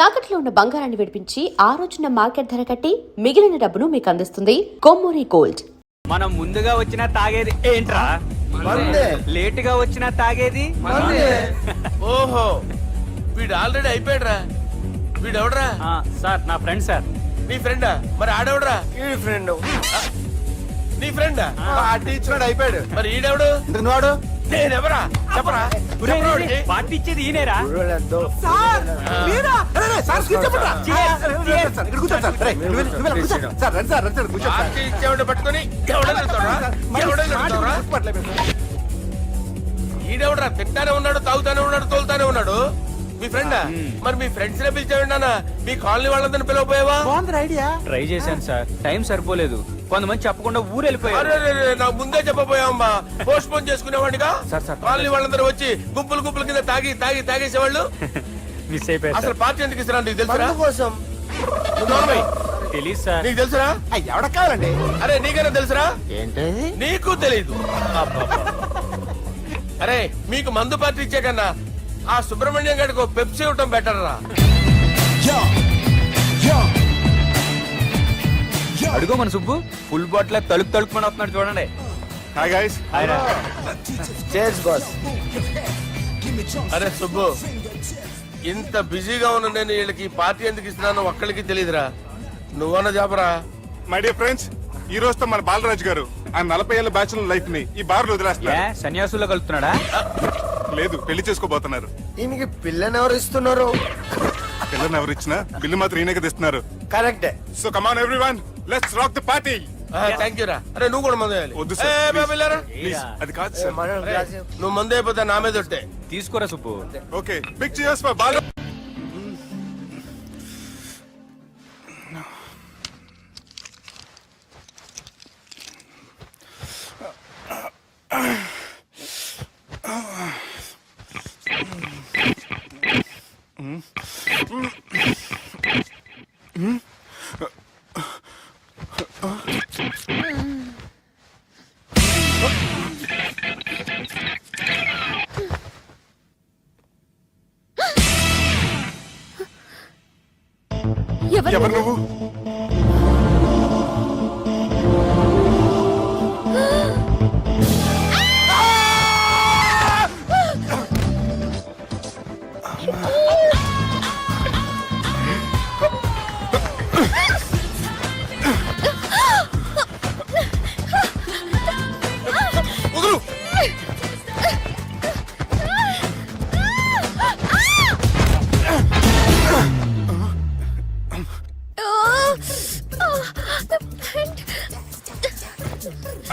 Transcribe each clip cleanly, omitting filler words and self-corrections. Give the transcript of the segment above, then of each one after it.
తాకట్లో ఉన్న బంగారాన్ని విడిపించి ఆ రోజున మార్కెట్ ధర కట్టి మిగిలిన డబ్బును మీకు అందిస్తుంది కొమ్మూరి గోల్డ్. మనం ముందుగా వచ్చినా తాగేది ఏంట్రా? లేట్ గా వచ్చినా తాగేది. ఓహో, వీడు ఆల్రెడీ అయిపోయాడురా. వీడెవడరా? సార్ నా ఫ్రెండ్ సార్. నీ ఫ్రెండా? మరి ఆడెవడరా? ఈ ఫ్రెండ్ నీ ఫ్రెండా? ఇచ్చినాడు అయిపోయాడు. మరి ఈడెవడు? వాడు నేనెవరా? చెప్పరా? పార్టీ ఇచ్చేది ఈయనేరా? పార్టీ ఇచ్చేవాడిని పట్టుకొని ఎవడని వెళ్తావురా? ఎవడని వెళ్తావురా? ఈడెవడరా? తింటానే ఉన్నాడు, తాగుతానే ఉన్నాడు, తోలుతానే ఉన్నాడు. మీ ఫ్రెండా? మరి మీ ఫ్రెండ్స్ నే పిలిచేవాడి నాన్న. మీ కాలనీ వాళ్ళందరినీ పిలవపోయావా? ట్రై చేశాను సార్, టైం సరిపోలేదు. కొంతమంది చెప్పకుండా ఊరు వెళ్ళిపోయారు. నాకు ముందే చెప్పపోయావమ్మా. పోస్ట్ పోన్ చేసుకునేవాడిగా. సార్. కాలనీ వాళ్ళందరూ వచ్చి గుంపుల కింద తాగేసేవాళ్ళు. మిస్ అయిపోయారు. అసలు పార్టీ ఎందుకు ఇస్తున్నా నీకు తెలుసురా? కోసం తెలీదు సార్. నీకు తెలుసురా? ఎవడ కావాలండి? అరే నీకైనా తెలుసురా? ఏంటి నీకు తెలీదు. అరే మీకు మందు పార్టీ ఇచ్చే కన్నా ఆ సుబ్రహ్మణ్యం గారికి పెప్సీ ఇవ్వటం బెటర్ రా. అడుగో మన సుబ్బు ఫుల్ బాటిల్ తలుపుమని వస్తున్నాడు చూడండి. Hi guys. Chairs boss. అరే సుబ్బు, ఇంత బిజీగా ఉన్న నేను వీళ్ళకి పార్టీ ఎందుకు ఇస్తున్నాను ఒక్కడికి తెలియదురా. నువ్వన్న జాబరా? మై డియర్ ఫ్రెండ్స్, ఈ రోజుతో మన బాలరాజు గారు ఆ 40 ఏళ్ల బ్యాచులర్ లైఫ్ ని ఈ బార్ లో వదిలేస్తున్నారు. సన్యాసుల్లో కలుపుతున్నాడా? లేదు, పెళ్లి చేసుకోబోతున్నారు. ఈయనకి పిల్లని ఎవరు ఇస్తున్నారు? పిల్లని ఎవరు ఇచ్చినా బిల్లు మాత్రం ఈయనకి తెస్తున్నారు. కరెక్టే. So come on everyone, let's rock the party. Thank you రా. అరే నువ్వు కూడా మందు వేయాలి. వద్దు సార్, ఏ, please. వెళ్ళారా? ప్లీజ్, అది కాదు సార్. నువ్వు మందు అయిపోతే నా మీద ఒట్టే. తీసుకోరా Subbu. Okay, big cheers for Bala. ఎవరు నువ్వు? వదులు.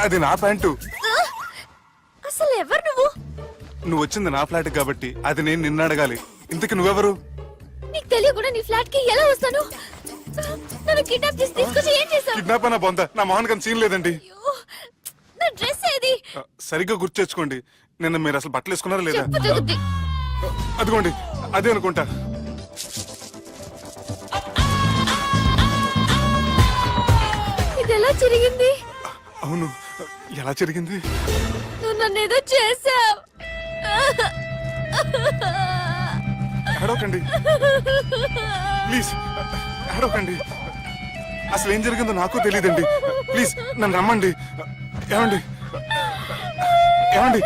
అది నా ప్యాంటు. అసలు ఎవరు నువ్వు? నువ్వు వచ్చింది నా ఫ్లాట్ కాబట్టి అది నేను నిన్ను అడగాలి. ఇంతకి నువ్వెవరు? నీకు తెలియకుండా నీ ఫ్లాట్ కి ఎలా వస్తాను? నన్ను కిడ్నాప్ చేసి తీసుకొచ్చి ఏం చేసావు? కిడ్నాప్ అన్న బొంద, నా మోహన్ కన్ సీన్ లేదండి. అయ్యో, నా డ్రెస్ ఏది? సరిగ్గా గుర్తు తెచ్చుకోండి. నిన్న మీరు అసలు బట్టలు వేసుకున్నారా లేదా? చెప్పు తగ్గుద్ది. అదిగోండి, అదే అనుకుంటా. ఇది ఎలా జరిగింది? అవును, ఎలా జరిగింది? నువ్వు నన్ను ఏదో చేసావు. ఏడవకండి ప్లీజ్, ఏడవకండి. అసలు ఏం జరిగిందో నాకు తెలియదండి. ప్లీజ్ నన్ను రమ్మండి. ఏమండి ఏమండి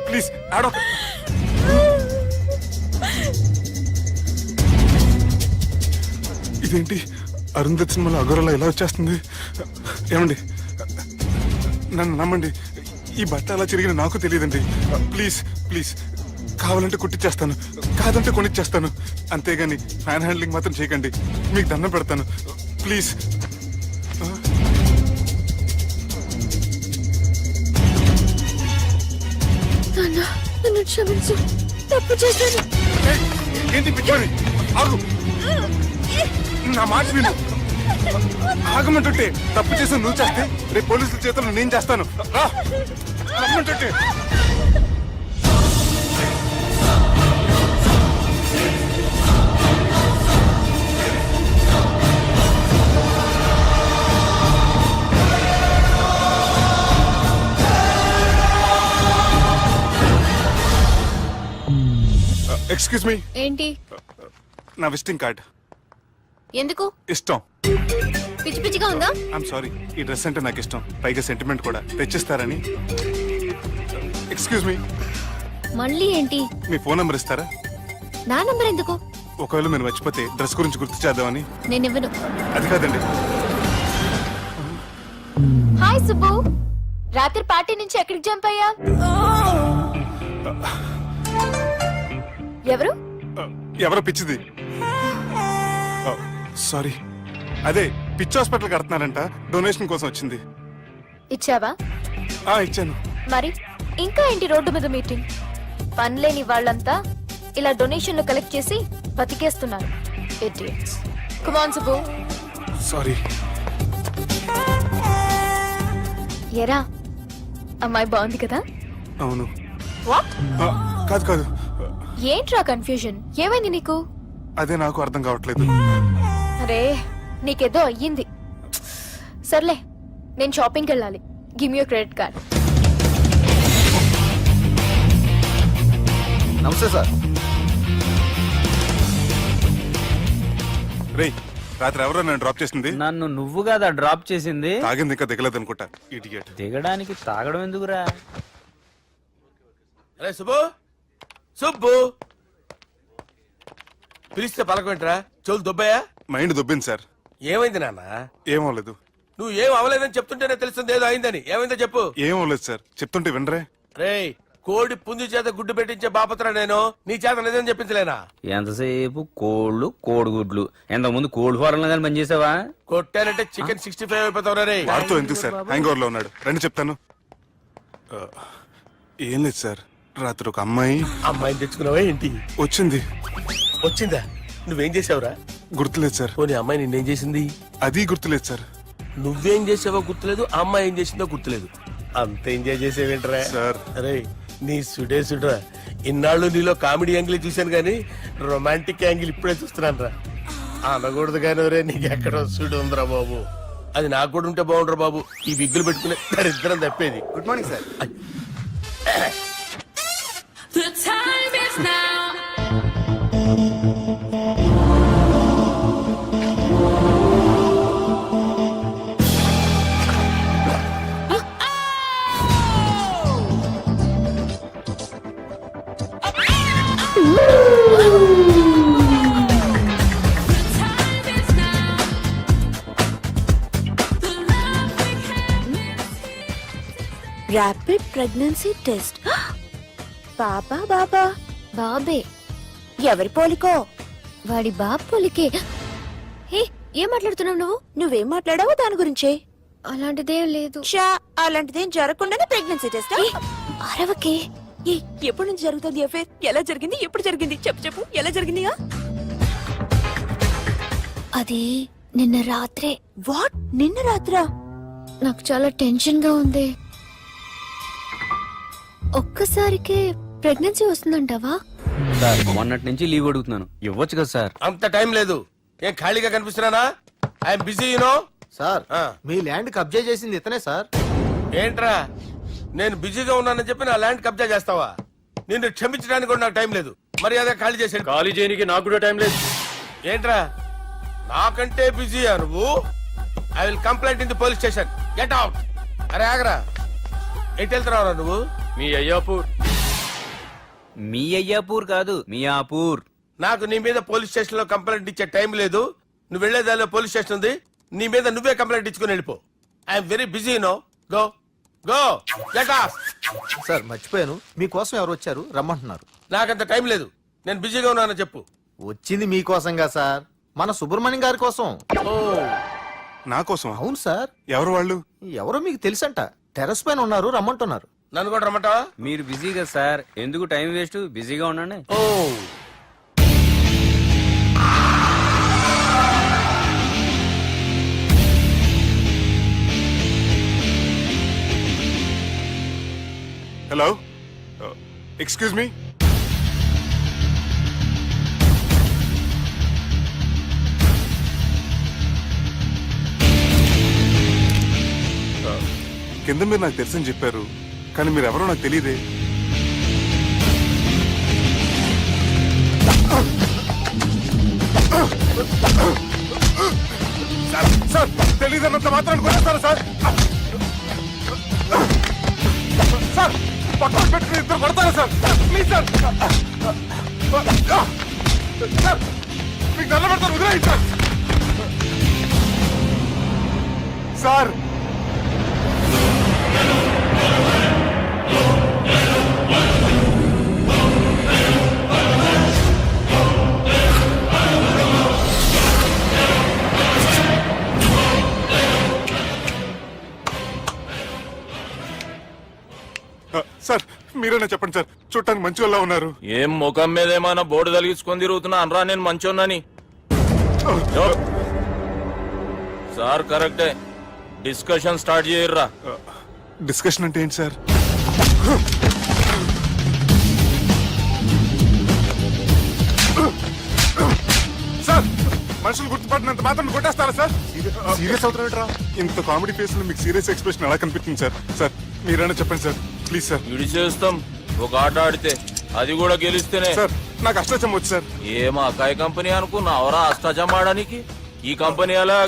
ప్లీజ్ ఏడవ. ఇదేంటి అరుంధతి సినిమాలో అగోరలా ఎలా వచ్చేస్తుంది? ఏమండి నన్ను నమ్మండి, ఈ బట్ట అలా చిరిగిన నాకు తెలియదండి. ప్లీజ్ ప్లీజ్, కావాలంటే కుట్టిచ్చేస్తాను, కాదంటే కొనిచ్చేస్తాను. అంతేగాని ఫ్యాన్ హ్యాండ్లింగ్ మాత్రం చేయకండి, మీకు దండం పెడతాను ప్లీజ్. నన్ను క్షమించు, తప్పు చేశాను. ఏంటి పిచ్చోని? ఆగు, నా మాట విను. ఆగమంటుంటే తప్పు చేసి నువ్వు చేస్తే రేపు పోలీసుల చేతుల్లో నేను చేస్తాను. రా, రమ్మంటుంటే. Excuse me. ఏంటి? నా విజిటింగ్ కార్డ్. ఎందుకు? ఇష్టం. పిచ్చి పిచ్చిగా ఉందా? ఐఎమ్ సారీ, ఈ డ్రెస్ అంటే నాకు ఇష్టం, పైగా సెంటిమెంట్ కూడా. తెచ్చిస్తారని. ఎక్స్క్యూజ్ మీ, మళ్ళీ ఏంటి? మీ ఫోన్ నెంబర్ ఇస్తారా? నా నంబర్ ఎందుకు? ఒకవేళ మీరు మర్చిపోతే డ్రెస్ గురించి గుర్తు చేద్దామని. నేను ఇవ్వను. అది కాదండి. హాయ్ సుబ్బు, రాత్రి పార్టీ నుంచి ఎక్కడికి జంప్ అయ్యా? ఎవరు? ఎవరో పిచ్చిది. సారీ, అదే పిచ్చి హాస్పిటల్ కడుతున్నారంట, డొనేషన్ కోసం వచ్చింది. ఇచ్చావా? ఇచ్చాను. మరి ఇంకా ఏంటి రోడ్డు మీద మీటింగ్? పనిలేని వాళ్ళంతా ఇలా డొనేషన్లు కలెక్ట్ చేసి బతికేస్తున్నారు. Idiots. Come on, Subbu. Sorry. ఎరా, అమ్మాయి బాగుంది కదా? అవును. వాట్? కాదు కాదు, ఏంట్రా కన్ఫ్యూజన్? ఏమైంది నీకు? అదే నాకు అర్థం కావట్లేదు. అరే, నీకేదో అయ్యింది. సర్లే, నేను షాపింగ్కి వెళ్ళాలి. Give me your credit card. నమస్తే సార్. రేయ్, రాత్రి ఎవరో నన్ను డ్రాప్ చేసింది? నన్ను నువ్వు కదా డ్రాప్ చేసింది. తాగింది ఇంకా దిగలేదు అనుకుంటా. ఇడియట్. దిగడానికి తాగడం ఎందుకురా? అరే సుబ్బు, సుబ్బు పిలిస్తే పలకమేంట్రా? చెవులు దొబ్బాయా? Mind దొబ్బింది sir. ఏమైంది నాన్న? ఏమవలేదు. నువ్వు ఏం అవలేదని చెప్తుంటేనే తెలుస్తుంది ఏదో అయిందని. ఏమైందో చెప్పు. ఏమవలేదు సార్, చెప్తుంటే వినరే. రేయ్, కోడి పుంజు చేత గుడ్డు పెట్టించే బాపత్ర నేను, నీ చేత నిజం చెప్పించలేనా? ఎంతసేపు కోళ్ళు కోడిగుడ్లు. ఎంత ముందు కోడి ఫారంలో కానీ పనిచేసావా? కొట్టానంటే చికెన్ 65 అయిపోతావు రే. వాడుతూ ఎందుకు సార్, హ్యాంగ్ ఓవర్ లో ఉన్నాడు. రండి చెప్తాను. ఏం లేదు సార్, రాత్రి ఒక అమ్మాయి అమ్మాయిని తెచ్చుకున్నావా ఏంటి? వచ్చింది. వచ్చిందా? నువ్వేం చేసావురా? గుర్తులేదు సార్. పోనీ అమ్మాయి నిన్నేం చేసింది? అది గుర్తులేదు సార్. నువ్వేం చేసావో గుర్తులేదు, ఆ అమ్మాయి ఏం చేసిందో గుర్తులేదు. అంత ఎంజాయ్ చేసేవేంట్రా సార్? అరే నీ సుడే సుడ్రా. ఇన్నాళ్ళు నీలో కామెడీ యాంగిల్ చూశాను కానీ రొమాంటిక్ యాంగిల్ ఇప్పుడే చూస్తున్నాను రా. అనకూడదు కానీ రే, నీకు ఎక్కడ సుడు ఉందిరా బాబు. అది నాకు కూడా ఉంటే బాగుండ్రా బాబు. ఈ విగ్గులు పెట్టుకునే దరిద్రం తప్పేది. Good morning sir. The time is now. Rapid pregnancy test. బాబా బాబా బాబే. ఎవరి పోలికో? వాడి బాబ్ పోలికే. హే, ఏం మాట్లాడుతున్నావు నువ్వు? నువ్వేం మాట్లాడావో దాని గురించే. అలాంటిదేం లేదు. అలాంటిదేం జరగకుండానే ప్రెగ్నెన్సీ టెస్ట్. అరవకే. ఎప్పటి నుంచి జరుగుతుంది అఫేర్? ఎలా జరిగింది? ఎప్పుడు జరిగింది? చెప్పు చెప్పు, ఎలా జరిగిందిగా? అది నిన్న రాత్రే. వాట్? నిన్న రాత్రా? నాకు చాలా టెన్షన్ గా ఉంది. ఒక్కసారికే ప్రెగ్నెన్సీ వస్తుందంటావా? సార్, మొన్నటి నుంచి లీవ్ అడుగుతున్నాను, ఇవ్వచ్చు కదా సార్? అంత టైం లేదు. ఏం ఖాళీగా కనిపిస్తున్నానా? I'm busy you know. సార్, మీ ల్యాండ్ కబ్జా చేసింది ఇతనే సార్. ఏంట్రా, నేను బిజీగా ఉన్నానని చెప్పి నా ల్యాండ్ కబ్జా చేస్తావా? నిన్ను క్షమించడానికి కూడా నాకు టైం లేదు. మర్యాద ఖాళీ చేసాడు. ఖాళీ చేయడానికి నాకు కూడా టైం లేదు. ఏంట్రా, నాకంటే బిజీయా నువ్వు? I will complaint in the police station. Get out. అరే ఆగరా, ఎటు వెళ్తున్నావురా నువ్వు? మీ అయ్యాపూర్. మీ అయ్యాపూర్ కాదు, మియాపూర్. నాకు నీ మీద పోలీస్ స్టేషన్ లో కంప్లైంట్ ఇచ్చే టైం లేదు. నువ్వు వెళ్లేదాలో పోలీస్ స్టేషన్ ఉంది. నీ మీద నువ్వే కంప్లైంట్ ఇచ్చుకుని వెళ్ళిపో. I'm very busy no. Go go get off. Sir మర్చిపోయాను, మీకోసం ఎవరు వచ్చారు రమ్మంటున్నారు. నాకంత టైం లేదు, నేను బిజీగా ఉన్నానని చెప్పు. వచ్చింది మీకోసంగా సార్, మన సుబ్రహ్మణ్యం గారి కోసం. ఓ, నా కోసం? అవును సార్. ఎవరు వాళ్ళు? ఎవరో మీకు తెలుసంట, టెర్రస్ పైన ఉన్నారు, రమ్మంటున్నారు. నన్ను కూడా రమ్మంటావా? మీరు బిజీ కదా సార్, ఎందుకు టైం వేస్ట్? బిజీగా ఉండండి. ఓ, హలో, ఎక్స్క్యూజ్ మీ. కింద మీరు నాకు తెలుసని చెప్పారు, కానీ మీరు ఎవరో నాకు తెలియదే. సార్ తెలీదన్నంత మాత్రం కొనేస్తారా సార్? సార్ పక్కన పెట్టుకుని ఇద్దరు కొడతారా సార్? Please sir. సార్ మీకు దండం పెడతాను, వదిలేయండి సార్. సార్ సార్ మీరేనా చెప్పండి సార్, చూడటానికి మంచి వాళ్ళ ఉన్నారు. ఏం ముఖం మీద ఏమైనా బోర్డు తలిగించుకొని తిరుగుతున్నా అనరా నేను మంచోన్నని. సార్ కరెక్టే, డిస్కషన్ స్టార్ట్ చేయర్రా. డిస్కషన్ అంటే ఏంటి సార్? సార్ మనుషులు గుర్తుపట్టినంత మాత్రం కొట్టేస్తారా సార్? సీరియస్ అవుతున్నారా? ఇంత కామెడీ ఫేస్ లో మీకు సీరియస్ ఎక్స్ప్రెషన్ ఎలా కనిపిస్తుంది సార్? సార్ మీరైనా చెప్పండి సార్, ప్లీజ్ సార్. ఇడి చేస్తాం ఒక ఆట ఆడితే, అది కూడా గెలిస్తేనే. సార్ నాకు అష్టచం వచ్చు సార్. ఏం అకాయ కంపెనీ అనుకున్నావరా అష్టాచం ఆడడానికి? ఈ కంపెనీ అలా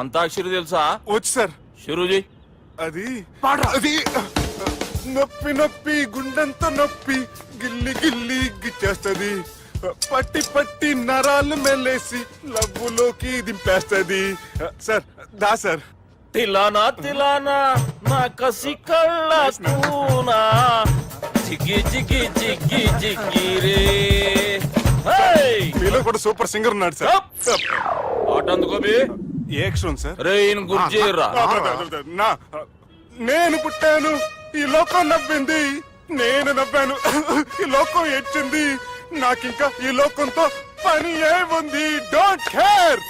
అంతాక్షరి తెలుసా? వచ్చు సార్. షురూజీ. అది అది నొప్పి నొప్పి గుండెంతో నొప్పి గిల్లి గిల్లి గిచ్చేస్తది, పట్టి పట్టి నరాలు మెల్లేసి లవ్వులోకి దింపేస్తది. సార్ దా సార్. తిలానా తిలానా నా కసి కళ్ళూనా జిగి జిగి జిగి జిగి రే. మీలో కూడా సూపర్ సింగర్ ఉన్నాడు సార్. ఆట అందుకోబి ఏ అక్షరం సార్? రే ఈయన గుర్తు చేయర్రా. నా నేను పుట్టాను, ఈ లోకం నవ్వింది, నేను నవ్వాను, ఈ లోకం ఏడ్చింది, నాకింకా ఈ లోకంతో పని ఏముంది? Don't care.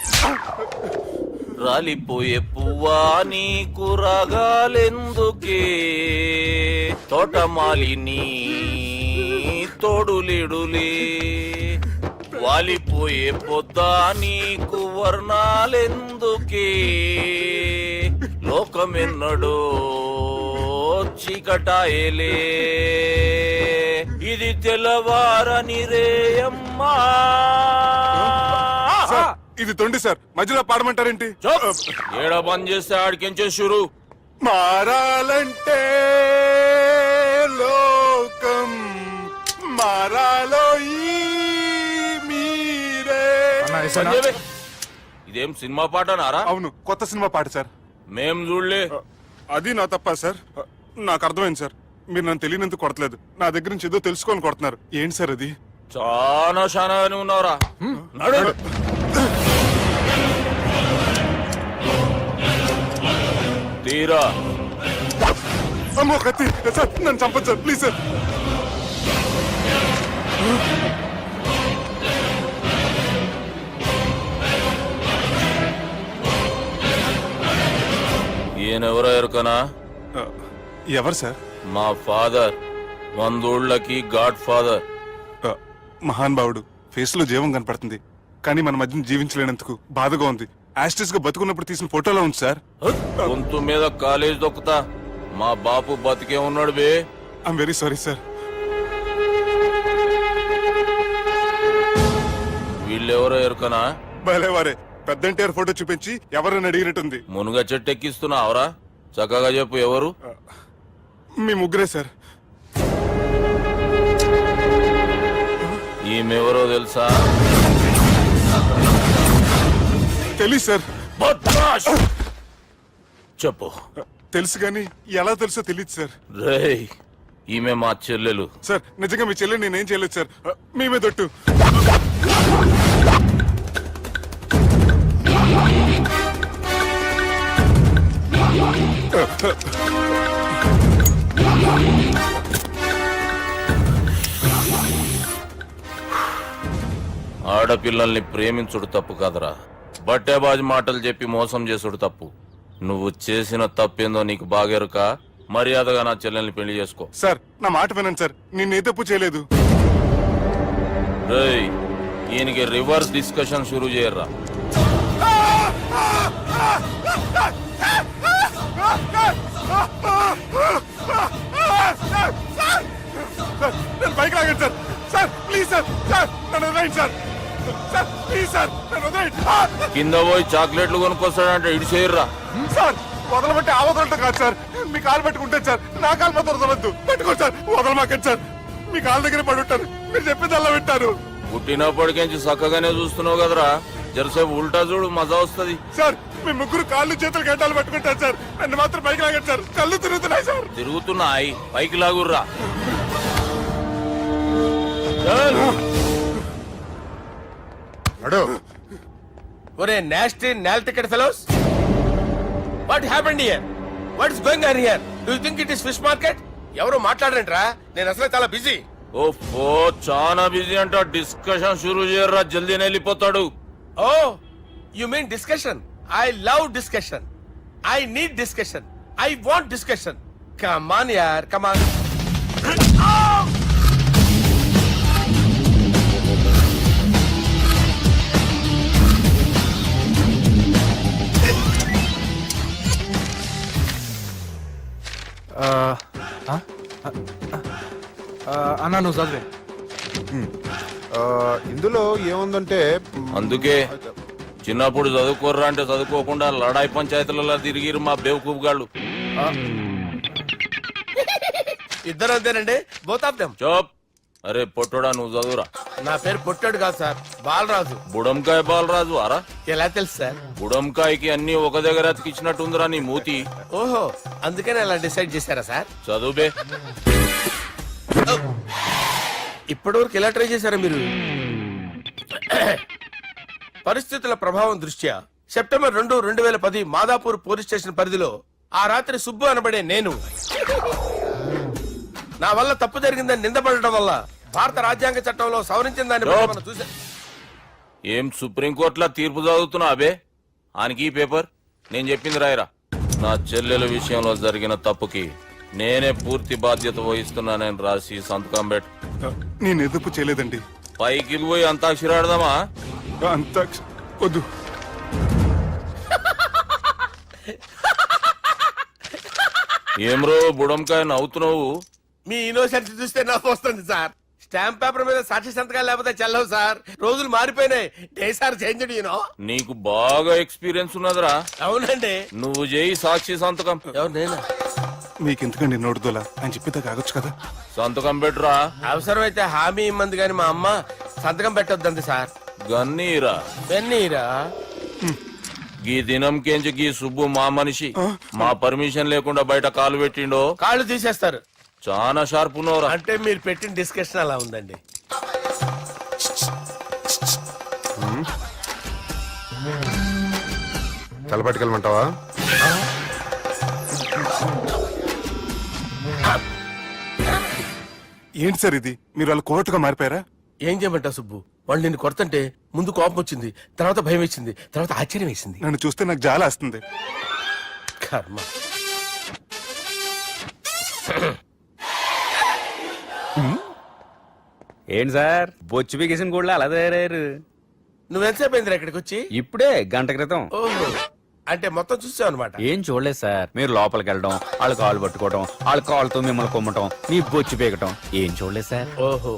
రాలిపోయే పువ్వా నీకు రాగాలెందుకే, తోటమాలిని తోడులిడులే, వాలిపోయే పొద్దా నీకు వర్ణాలెందుకే, లోకమెన్నడో చీకటాయలే, ఇది తెల్లవారని రేయమ్మా. సార్ ఇది తొండి సార్, మధ్యలో పాడమంటారేంటి? ఏడ బంద్ చేస్తే ఆడికించే షురు. మారాలంటే లోకం మారాలో ఈ మీరే. ఇదేం సినిమా పాట నారా? అవును, కొత్త సినిమా పాట సార్. మేం చూడలే. అది నా తప్ప సార్. నాకు అర్థమైంది సార్, మీరు నన్ను తెలియనందుకు కొడతలేదు, నా దగ్గర నుంచి ఏదో తెలుసుకొని కొడుతున్నారు. ఏంటి సార్ అది? చాలా శానాగానే ఉన్నావురా. నడు. తీరా. అమ్మో కత్తి సార్, నన్ను చంపదు సార్, ప్లీజ్ సార్. ఈయనెవరో ఎరుకనా? ఎవరు సార్? మా ఫాదర్, 100 ఊళ్ళకి గాడ్ ఫాదర్. మహాన్ భావుడు, ఫేస్ లో జీవం కనపడుతుంది, కానీ మన మధ్యన జీవించలేనందుకు బాధగా ఉంది. యాస్టిస్ గా బతుకున్నప్పుడు తీసిన ఫోటోలో ఉంది సార్. గొంతు మీద కాలేజ్ దొక్కుతా, మా బాపు బతికే ఉన్నాడు బే. I'm very sorry sir. వీళ్ళెవరో ఎరుకనా? భలేవారే, పెద్ద ఎన్టీఆర్ ఫోటో చూపించి ఎవరైనా అడిగినట్టుంది. మునుగ చెట్టు ఎక్కిస్తున్నావురా? చక్కగా చెప్పు ఎవరు? మీ ముగ్గురే సార్. ఈమెవరో తెలుసా? తెలీదు సార్. బద్మాష్! చెప్పు. తెలుసు కానీ ఎలా తెలుసో తెలియదు సార్. రేయ్, ఈమె మా చెల్లెలు. సార్ నిజంగా మీ చెల్లెని నేనేం చేయలేదు సార్, మీ మీద ఒట్టు. ఆడపిల్లల్ని ప్రేమించుడు తప్పు కాదురా, బట్టేబాజు మాటలు చెప్పి మోసం చేసుడు తప్పు. నువ్వు చేసిన తప్పేందో నీకు బాగెరుక. మర్యాదగా నా చెల్లెల్ని పెళ్లి చేసుకో. సార్ నా మాట వినండి సార్, నేను ఏ తప్పు చేయలేదు. రేయ్, ఈయనకి రివర్స్ డిస్కషన్ షురూ చేయర్రా. నేను బైక్ లాగండి sir. Sir please sir, sir నన్ను వదిలేయండి సార్. సార్ ప్లీజ్ సార్ నన్ను వదిలేయండి. ఆ! కింద పోయి చాక్లెట్లు కొనుక్కొస్తాడంటే ఇటు చేయర్రా. సార్ వదలమంటే ఆ వదలటం కాదు సార్, మీ కాలు పెట్టుకుంటాను సార్, నా కాలు మాత్రం వదలవద్దు. పెట్టుకోండి సార్, వదలమాకండి సార్, మీ కాలు దగ్గర పడి ఉంటారు, మీరు చెప్పింది అలా వింటారు. పుట్టినప్పటికేంచి చక్కగానే చూస్తున్నావు కదరా, జరసేపు ఉల్టా చూడు మజా వస్తది. సార్ మీ ముగ్గురు కాళ్ళు చేతులు గంటలు పట్టుకుంటారు సార్, నన్ను మాత్రం పైకి లాగండి సార్, కళ్ళు తిరుగుతున్నాయి సార్. తిరుగుతున్నాయి పైకి లాగుర్రా. అడు ఒరే నాస్టీ నాల్ ticket fellows, what happened here? What is going on here? Do you think it is fish market? ఎవరు మాట్లాడరంట్రా, నేను అసలే చాలా బిజీ. ఓ చాలా బిజీ అంట, డిస్కషన్ షురూ చేయర్రా, జల్దీనే వెళ్ళిపోతాడు. Oh you mean discussion? I love discussion, I need discussion, I want discussion. Come on యార్, కమ్ ఆన్. అన్నా నువ్వు చదివే. ఇందులో ఏముందంటే అందుకే చిన్నప్పుడు చదువుకోర్రా అంటే చదువుకోకుండా లడాయి పంచాయతీలలో తిరిగిరు మా బేవకూఫ్ గాళ్ళు. ఇద్దరు అంతేనండి, బోత్ ఆఫ్ దెమ్. చోప్. అరే పొట్టోడా నువ్వు చదువురా. నా పేరు పొట్టాడు కాదు సార్, బాలరాజు. బుడంకాయ బాలరాజు అరా? ఎలా తెలుసు సార్? బుడంకాయకి అన్ని ఒక దగ్గర అతికిచ్చినట్టుందిరా నీ మూతి. ఓహో, అందుకని అలా డిసైడ్ చేశారా సార్? చదువుబే. ఇప్పటి వరకు ఎలా ట్రై చేశారా మీరు? పరిస్థితుల ప్రభావం దృష్ట్యా సెప్టెంబర్ 2, 2010 మాదాపూర్ పోలీస్ స్టేషన్ పరిధిలో ఆ రాత్రి సుబ్బు అనబడే నేను నా వల్ల తప్పు జరిగిందని నిందపడటం వల్ల భారత రాజ్యాంగ చట్టంలో సవరించిన దాన్ని బట్టి మనం చూసా. ఏం సుప్రీంకోర్టులో తీర్పు చదువుతున్నా అబే? ఆనికి ఈ పేపర్ నేను చెప్పింది రాయరా. నా చెల్లెల విషయంలో జరిగిన తప్పుకి నేనే పూర్తి బాధ్యత వహిస్తున్నానని రాసి సంతకం పెట్టు. నేను ఎదుపు చేయలేదండి. పైకి పోయి అంతాక్షరి ఆడదామా? అంత వద్దు. ఏం రో బుడంకాయ నవ్వుతున్నావు? మీ ఇన్నోసెన్స్ చూస్తే నాకు వస్తుంది సార్. స్టాంప్ పేపర్ మీద సాక్షి సంతకాలు లేకపోతే చెల్లవు సార్. రోజులు మారిపోయినాయి, డేస్ ఆర్ చేంజ్డ్ యూనో. నీకు బాగా ఎక్స్పీరియన్స్ ఉన్నదిరా. అవునండి. నువ్వు చేయి సాక్షి సంతకం. ఎవరు నేనా? మీకు ఎందుకండి నోడుదోలా, ఆయన చెప్పేదా కాగొచ్చు కదా. సంతకం పెట్టురా. అవసరమైతే హామీ ఇమ్మంది కానీ మా అమ్మ సంతకం పెట్టొద్దండి సార్. గన్నీరా వెన్నీరా? గీ దినంకేంచి గీ సుబ్బు మా మనిషి. మా పర్మిషన్ లేకుండా బయట కాలు పెట్టిండో కాళ్ళు తీసేస్తారు. చాలా షార్ప్ ఉన్నవరా. అంటే మీరు పెట్టిన డిస్కషన్ అలా ఉందండి. తలపట్టుకెళ్ళమంటావా? ఏంటి సార్ ఇది, మీరు వాళ్ళు కోర్టుగా మారిపోయారా? ఏం చేయమంటావు సుబ్బు? వాళ్ళు నిన్ను కొడుతుంటే ముందు కోపం వచ్చింది, తర్వాత భయం వేసింది, తర్వాత ఆశ్చర్యం వేసింది. నన్ను చూస్తే నాకు జాలి వస్తుంది. కర్మ. ఏంటి సార్ బొచ్చు బిగేసిన కూడా అలా తయారయ్యారు? నువ్వెంతసేపు అయిందిరా ఇక్కడికి వచ్చి? ఇప్పుడే గంట క్రితం. ఓహో, అంటే మొత్తం చూసావు అనమాట. ఏం చూడలేదు సార్. మీరు లోపలికి వెళ్ళడం, వాళ్ళ కాళ్ళు పట్టుకోవడం, వాళ్ళ కాళ్ళతో మిమ్మల్ని కొమ్మటం, మీ బొచ్చు పీకటం ఏం చూడలేదు సార్. ఓహో,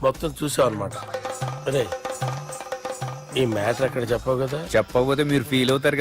మొత్తం చూసావు అనమాట. అరే ఈ మ్యాటర్ అక్కడ చెప్పావు కదా. చెప్పకపోతే మీరు ఫీల్ అవుతారు